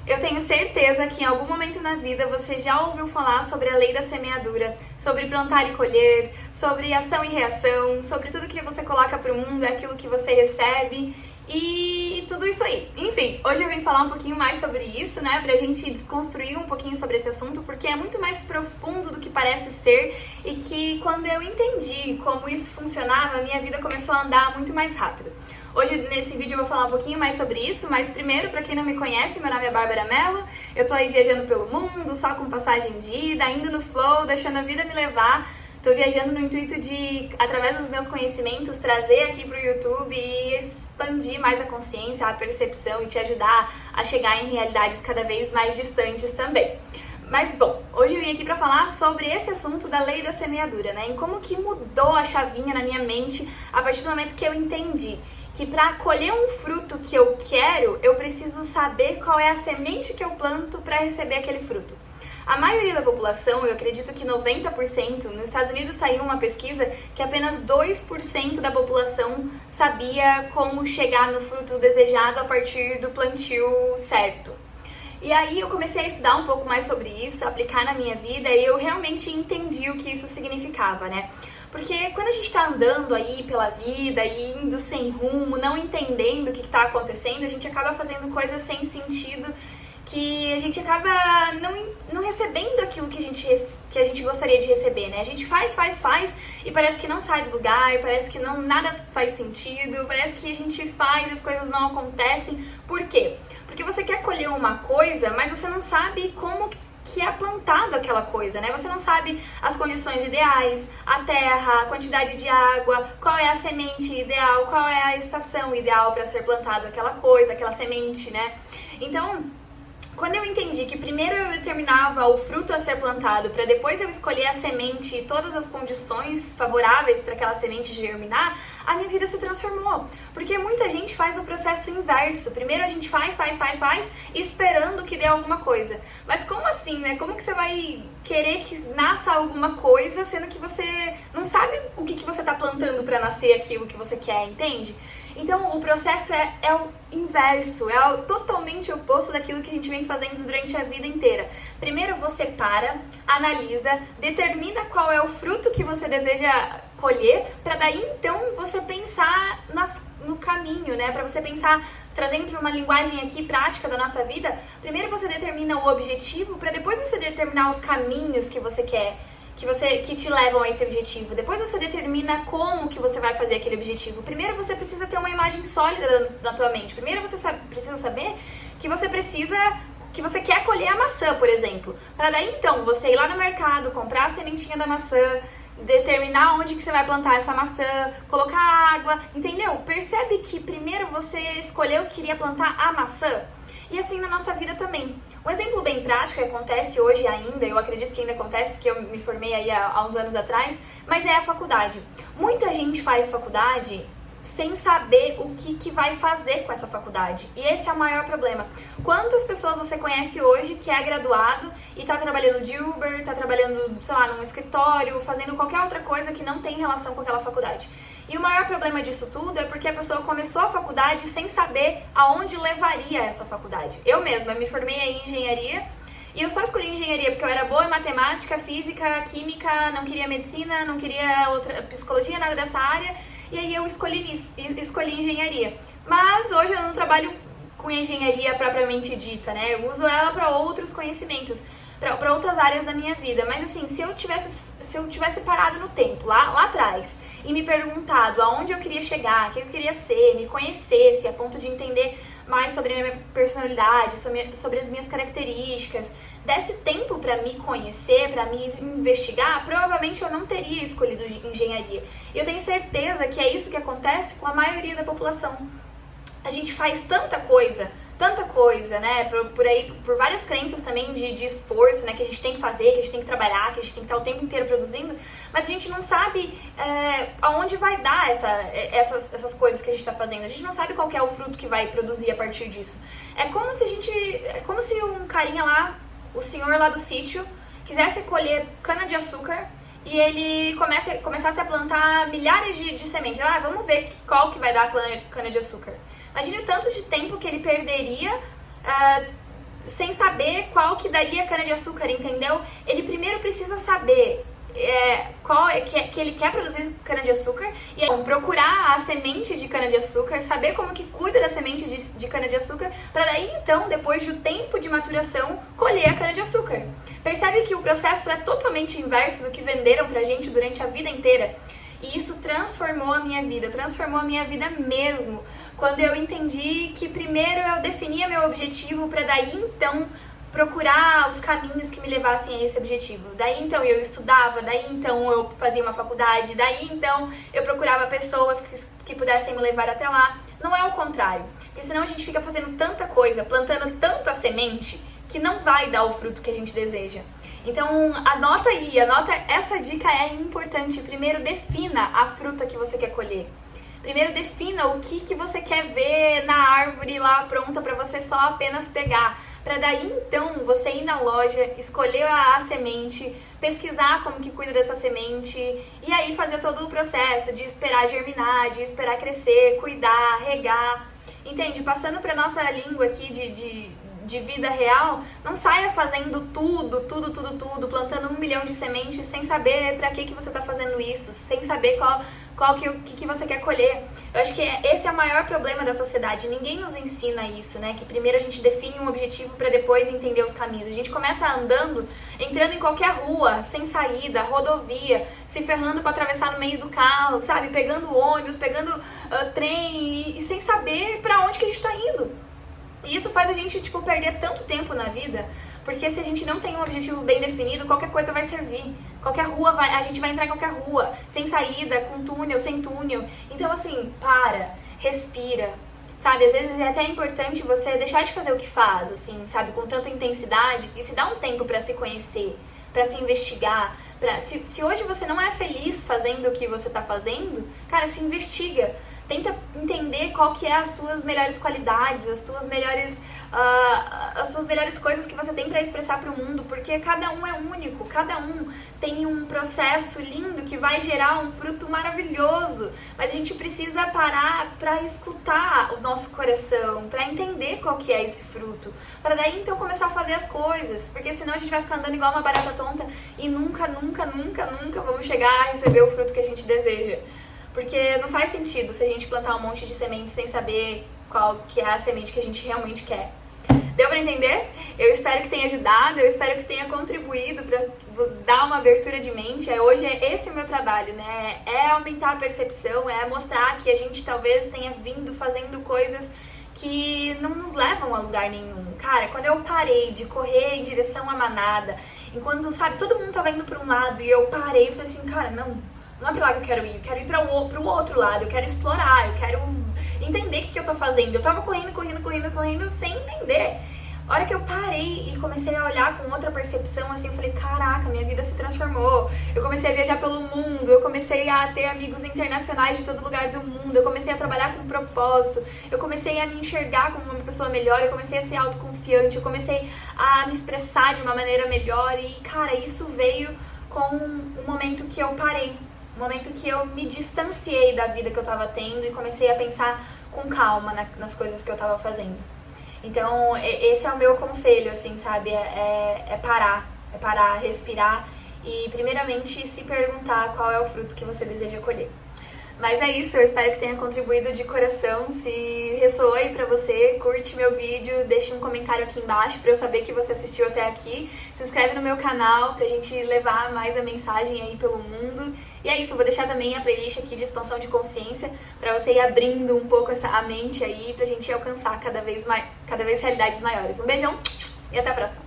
Eu tenho certeza que em algum momento na vida você já ouviu falar sobre a lei da semeadura, sobre plantar e colher, sobre ação e reação, sobre tudo que você coloca para o mundo é aquilo que você recebe e tudo isso aí. Enfim, hoje eu vim falar um pouquinho mais sobre isso, né, pra gente desconstruir um pouquinho sobre esse assunto, porque é muito mais profundo do que parece ser e que quando eu entendi como isso funcionava, a minha vida começou a andar muito mais rápido. Hoje, nesse vídeo, eu vou falar um pouquinho mais sobre isso, mas primeiro, pra quem não me conhece, meu nome é Bárbara Mello, eu tô aí viajando pelo mundo, só com passagem de ida, indo no flow, deixando a vida me levar. Tô viajando no intuito de, através dos meus conhecimentos, trazer aqui pro YouTube e expandir mais a consciência, a percepção e te ajudar a chegar em realidades cada vez mais distantes também. Mas bom, hoje eu vim aqui para falar sobre esse assunto da lei da semeadura, né? Em como que mudou a chavinha na minha mente a partir do momento que eu entendi que para colher um fruto que eu quero, eu preciso saber qual é a semente que eu planto para receber aquele fruto. A maioria da população, eu acredito que 90%, nos Estados Unidos saiu uma pesquisa que apenas 2% da população sabia como chegar no fruto desejado a partir do plantio certo. E aí eu comecei a estudar um pouco mais sobre isso, aplicar na minha vida e eu realmente entendi o que isso significava, né? Porque quando a gente tá andando aí pela vida e indo sem rumo, não entendendo o que tá acontecendo, a gente acaba fazendo coisas sem sentido, que a gente acaba não recebendo aquilo que a gente gostaria de receber, né? A gente faz e parece que não sai do lugar, parece que nada faz sentido, parece que a gente faz e as coisas não acontecem. Por quê? Porque você quer colher uma coisa, mas você não sabe como que é plantado aquela coisa, né? Você não sabe as condições ideais, a terra, a quantidade de água, qual é a semente ideal, qual é a estação ideal para ser plantado aquela coisa, aquela semente, né? Então, quando eu entendi que primeiro eu determinava o fruto a ser plantado para depois eu escolher a semente e todas as condições favoráveis para aquela semente germinar, a minha vida se transformou. Porque muita gente faz o processo inverso. Primeiro a gente faz, esperando que dê alguma coisa. Mas como assim, né? Como que você vai querer que nasça alguma coisa, sendo que você não sabe o que você está plantando para nascer aquilo que você quer, entende? Então o processo é o inverso, é o totalmente oposto daquilo que a gente vem fazendo durante a vida inteira. Primeiro você para, analisa, determina qual é o fruto que você deseja colher, para daí então você pensar no caminho, né? Para você pensar, trazendo para uma linguagem aqui prática da nossa vida, primeiro você determina o objetivo, para depois você determinar os caminhos que você quer, que te levam a esse objetivo. Depois você determina como que você vai fazer aquele objetivo. Primeiro você precisa ter uma imagem sólida na tua mente. Primeiro você precisa saber que você quer colher a maçã, por exemplo. Para daí então você ir lá no mercado, comprar a sementinha da maçã, determinar onde que você vai plantar essa maçã, colocar água, entendeu? Percebe que primeiro você escolheu que queria plantar a maçã? E assim na nossa vida também. Um exemplo bem prático que acontece hoje ainda, eu acredito que ainda acontece porque eu me formei aí há uns anos atrás, mas é a faculdade. Muita gente faz faculdade sem saber o que vai fazer com essa faculdade. E esse é o maior problema. Quantas pessoas você conhece hoje que é graduado e tá trabalhando de Uber, tá trabalhando, sei lá, num escritório, fazendo qualquer outra coisa que não tem relação com aquela faculdade? E o maior problema disso tudo é porque a pessoa começou a faculdade sem saber aonde levaria essa faculdade. Eu mesma me formei em engenharia e eu só escolhi engenharia porque eu era boa em matemática, física, química, não queria medicina, não queria psicologia, nada dessa área. E aí eu escolhi engenharia. Mas hoje eu não trabalho com engenharia propriamente dita, né? Eu uso ela para outros conhecimentos, para outras áreas da minha vida. Mas assim, se eu tivesse parado no tempo, lá atrás, e me perguntado aonde eu queria chegar, o que eu queria ser, me conhecesse a ponto de entender mais sobre a minha personalidade, sobre as minhas características, desse tempo para me conhecer, para me investigar, provavelmente eu não teria escolhido engenharia. E eu tenho certeza que é isso que acontece com a maioria da população. A gente faz tanta coisa, né, por várias crenças também de esforço, né, que a gente tem que fazer, que a gente tem que trabalhar, que a gente tem que estar o tempo inteiro produzindo, mas a gente não sabe aonde vai dar essas coisas que a gente está fazendo. A gente não sabe qual que é o fruto que vai produzir a partir disso. É como se um carinha lá, o senhor lá do sítio, quisesse colher cana-de-açúcar e ele começasse a plantar milhares de sementes. Vamos ver qual que vai dar a cana-de-açúcar. Imagine o tanto de tempo que ele perderia sem saber qual que daria cana-de-açúcar, entendeu? Ele primeiro precisa saber qual que ele quer produzir cana-de-açúcar e aí, procurar a semente de cana-de-açúcar, saber como que cuida da semente de cana-de-açúcar, para daí então, depois do tempo de maturação, colher a cana-de-açúcar. Percebe que o processo é totalmente inverso do que venderam pra gente durante a vida inteira? E isso transformou a minha vida mesmo, quando eu entendi que primeiro eu definia meu objetivo para daí então procurar os caminhos que me levassem a esse objetivo. Daí então eu estudava, daí então eu fazia uma faculdade, daí então eu procurava pessoas que pudessem me levar até lá. Não é o contrário, porque senão a gente fica fazendo tanta coisa, plantando tanta semente, que não vai dar o fruto que a gente deseja. Então anota aí, essa dica é importante. Primeiro defina a fruta que você quer colher. Primeiro defina o que você quer ver na árvore lá pronta para você só apenas pegar. Para daí então você ir na loja, escolher a semente, pesquisar como que cuida dessa semente e aí fazer todo o processo de esperar germinar, de esperar crescer, cuidar, regar. Entende? Passando para nossa língua aqui de vida real, não saia fazendo tudo, plantando 1 milhão de sementes sem saber para que você está fazendo isso, sem saber o que você quer colher. Eu acho que esse é o maior problema da sociedade. Ninguém nos ensina isso, né? Que primeiro a gente define um objetivo para depois entender os caminhos. A gente começa andando, entrando em qualquer rua, sem saída, rodovia, se ferrando para atravessar no meio do carro, sabe? Pegando ônibus, pegando trem e sem saber para onde que a gente está indo. E isso faz a gente, perder tanto tempo na vida, porque se a gente não tem um objetivo bem definido, qualquer coisa vai servir. Qualquer rua, a gente vai entrar em qualquer rua, sem saída, com túnel, sem túnel. Então, assim, respira, sabe? Às vezes é até importante você deixar de fazer o que faz, assim, sabe? Com tanta intensidade e se dar um tempo pra se conhecer, pra se investigar. Se hoje você não é feliz fazendo o que você tá fazendo, cara, se investiga. Tenta entender qual que é as tuas melhores qualidades, as tuas melhores coisas que você tem para expressar para o mundo, porque cada um é único, cada um tem um processo lindo que vai gerar um fruto maravilhoso, mas a gente precisa parar para escutar o nosso coração, para entender qual que é esse fruto, para daí então começar a fazer as coisas, porque senão a gente vai ficar andando igual uma barata tonta e nunca vamos chegar a receber o fruto que a gente deseja. Porque não faz sentido se a gente plantar um monte de sementes sem saber qual que é a semente que a gente realmente quer. Deu pra entender? Eu espero que tenha ajudado, eu espero que tenha contribuído para dar uma abertura de mente. Hoje esse é o meu trabalho, né? É aumentar a percepção, é mostrar que a gente talvez tenha vindo fazendo coisas que não nos levam a lugar nenhum. Cara, quando eu parei de correr em direção à manada, enquanto, sabe, todo mundo tava indo pra um lado e eu parei e falei assim, cara, não é pra lá que eu quero ir pro outro lado, eu quero explorar, eu quero entender o que eu tô fazendo. Eu tava correndo sem entender. A hora que eu parei e comecei a olhar com outra percepção, assim, eu falei, caraca, minha vida se transformou. Eu comecei a viajar pelo mundo, eu comecei a ter amigos internacionais de todo lugar do mundo, eu comecei a trabalhar com propósito, eu comecei a me enxergar como uma pessoa melhor, eu comecei a ser autoconfiante, eu comecei a me expressar de uma maneira melhor e, cara, isso veio com um momento que eu parei. Um momento que eu me distanciei da vida que eu tava tendo e comecei a pensar com calma nas coisas que eu tava fazendo. Então, esse é o meu conselho, assim, sabe? É parar, respirar e, primeiramente, se perguntar qual é o fruto que você deseja colher. Mas é isso, eu espero que tenha contribuído de coração. Se ressoou aí pra você, curte meu vídeo, deixe um comentário aqui embaixo pra eu saber que você assistiu até aqui. Se inscreve no meu canal pra gente levar mais a mensagem aí pelo mundo. E é isso, eu vou deixar também a playlist aqui de expansão de consciência pra você ir abrindo um pouco a mente aí pra gente alcançar cada vez realidades maiores. Um beijão e até a próxima!